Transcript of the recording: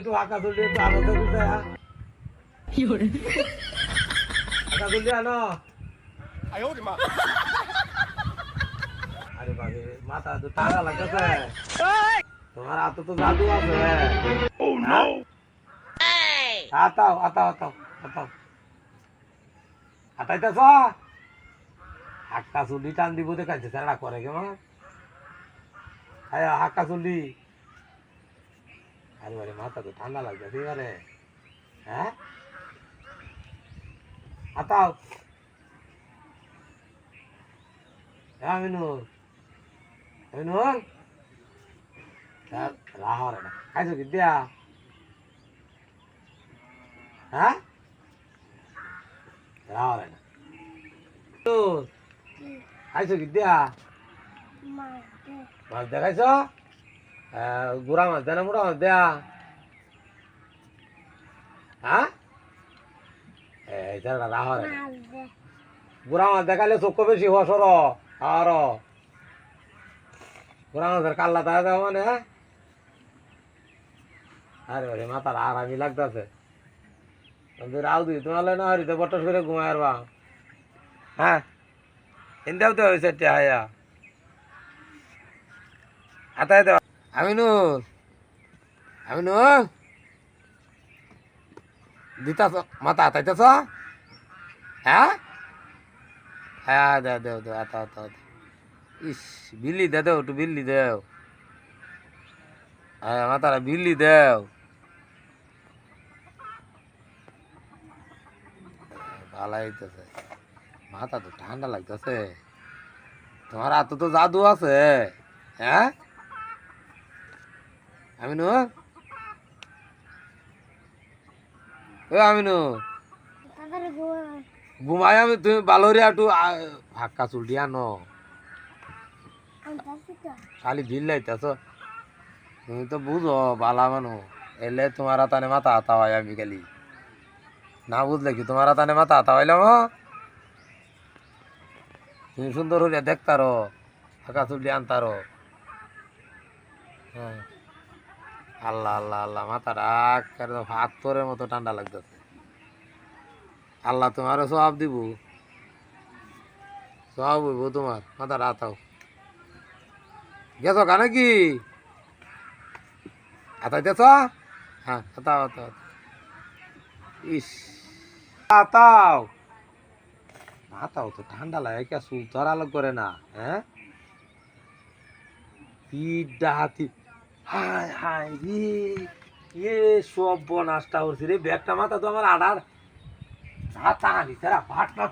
একটু আঁকা তুলি একটু আনো তো দিতে আঁকা তুলি আনো আরে বাবা মাথা তো টাকা লাগতেছে তোমার হাতে তো জাদু আছে আতাও আতাও আতাও আতাও আতাইতেছ হাক্কা চুলি টান দিব দেখাচ্ছে সেটা করে কেমন হ্যাঁ হাক্কা চুলি আরে বারে মাথা তো ঠান্ডা লাগছে এবারে হ্যাঁ আতাও হ্যাঁ মিনুর মিনুর রাহর এটা খাইছো কি দিয়া হ্যাঁ রাহর এটা খাইছো কি দিয়া মাছ দেখাইছ গুড়া মাছ দেয় না মোটা মাছ দেয়া হ্যাঁ এইটা রাহর গুড়া মাছ দেখাইলে চোখ বেশি হওয়া সর আর গুড়া মাছের কাল্লা তাই দেওয়া মানে আরে আরে মাথার আরামি লাগতেছে রাও দিই তোমার না হরিতে বটস করে ঘুমায় বা হ্যাঁ হিন্দাও তো হয়েছে হায়া আতায় দেওয়া আমিনুর আমিনুর দিতাছ মাথা আতাইতেছ হ্যাঁ হ্যাঁ দেও দেও দেও আতা আতা ইস বিল্লি দে দেও একটু বিল্লি দেও হ্যাঁ মাথারা বিল্লি দেও ভালো হইতেছে মাথা তো ঠান্ডা লাগতেছে তোমার হাতে তো জাদু আছে হ্যাঁ আমিনু ও আমিনু ঘুমাই আমি তুমি বালরিয়া একটু হাক্কা চুলটি আনো খালি ভিল লাইতেছ তুমি তো বুঝো বালা মানু এলে তোমার হাতানে মাথা হাতা হয় আমি খালি না বুঝলে কি তোমার হাতানে মাথা হাতা হইলাম তুমি সুন্দর হইয়া দেখতারো হাঁকা চুলটি আনতারো হ্যাঁ আল্লাহ আল্লাহ আল্লাহ মাথা রাখ একদম হাত তোরের মতো ঠান্ডা লাগতেছে আল্লাহ তোমারও সব দিব সব হইব তোমার মাথা রাতাও গেছো কানে কি আতাইতেছ হ্যাঁ আতাও আতাও ইস আতাও মাথাও তো ঠান্ডা লাগে কে চুল তো আলো করে না হ্যাঁ পিঠা হাতি হায় হায় রে এ সব বনাসটা হচ্ছে রে ব্যাগটা মাথা তো আমার আড়ার হাত টানা দিচ্ছে ভাট না